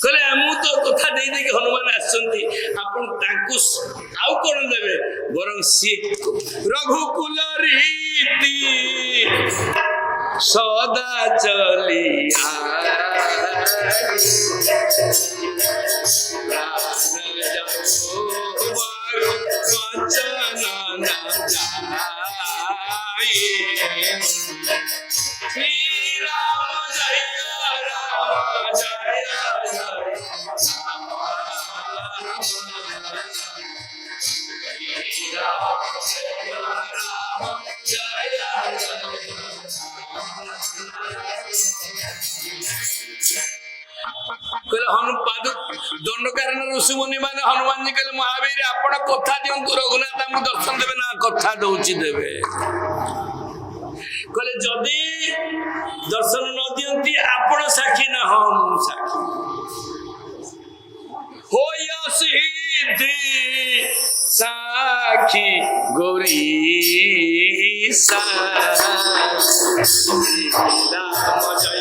कहले मु तो कथा दे दे कि हनुमान आछंती आपण तांकु आउ कोन देबे बरं सी रघुकुल रीति सदा चलिया दंडकारण्य ऋषि मुनि माने हनुमान जी कहले महावीर आपण कथा दियंतु रघुनाथ हमको दर्शन देबे ना कथा दउची देबे कहले जदि दर्शन न दियंती आपण साक्षी ना हम साक्षी होय सिद्धि साक्षी गौरी सा राम जय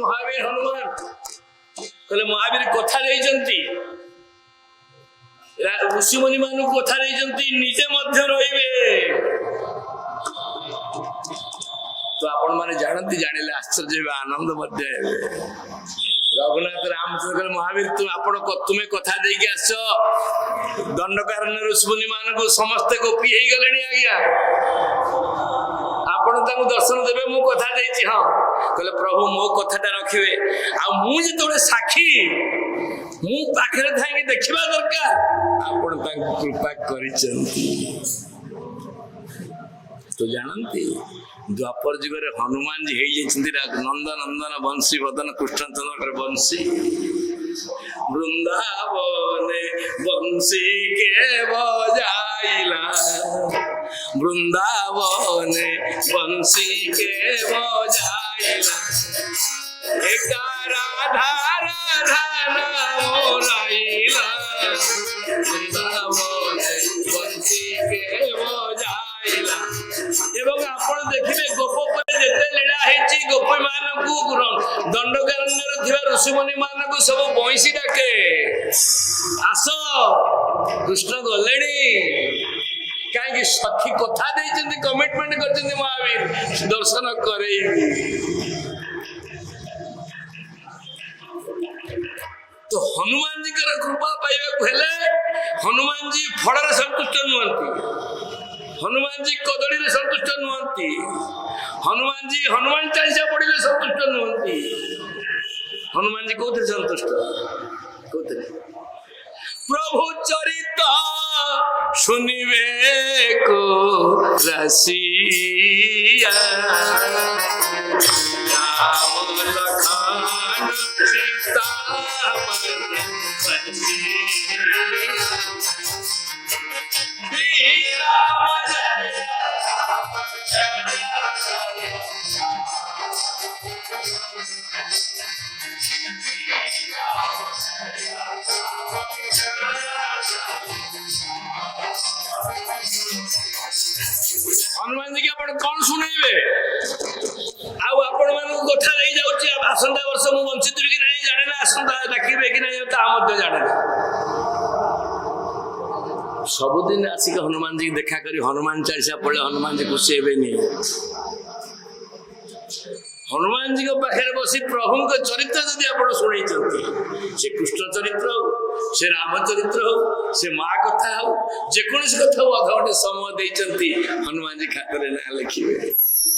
महावीर हनुमान कहले महावीर कथा देइचंती ऋषि मुनि मानु कथा देइचंती निजे मध्य रहिबे तो आपण माने जानती जानिले आश्चर्य आनंद मध्य हेबे रघुनाथ रामचंद्र महावीर तुम्हें कथा देके आस दंडकारण्य ऋषि मुनि मानक समस्त गोपी हो गले आज्ञा आपण दर्शन देवे मु कथा देछि हां कहले प्रभु मो कथाटा रखिबे आ मु जेतोले साक्षी मु पाखरे थाई देखिबा दरकार आपण तांको कृपा करिसंती तो जानती द्वापर जुगे हनुमान जी नंद नंदन बंशी बदन कृष्णचंद्र बंशी वृंदावने बंशी के बजाइला वृंदावने बंशी के बजाइला राधा राधा मोराइला वृंदावने बंशी के बजाइला एवं आपण देखिबे गोपपरे जेते लीला हेची गोपी मानकु दंडकारण्य थिबा ऋषि मुनि मानकु सब बंशी डाके आसो कृष्ण गलेणी काहे सखी कथा देइचंदी कमिटमेंट करचंदी महावीर दर्शन करे तो हनुमान जी कर कृपा पाइबा हेले हनुमान जी फड़रे संतुष्ट नुहंती हनुमान जी कदड़ी संतुष्ट नुहंती हनुमान जी हनुमान चालीसा पढ़िले संतुष्ट नुहंती हनुमान जी कौन संतुष्ट प्रभु चरित सुनिवे को रसिया राम लखन सीता हनुमान जी के आपण कौन सुनेबे आपण मान कथा रही जाउची आसंता वर्ष मु वंचित कि नहीं जाने ना आसंता डाकिबे कि नहीं ता मध्य जाने सबुदिन आसिक हनुमान जी देखा करी हनुमान चालीसा पड़े हनुमान जी खुशी हेबे नहीं हनुमान जी को पाखे बसी प्रभु को चरित्र जदि आप शुणी से कृष्ण चरित्र हो से राम चरित्र हो से माँ कथा हो जेकोसी कथा अधघंटे समय देते हनुमान जी खातर ना लिखे।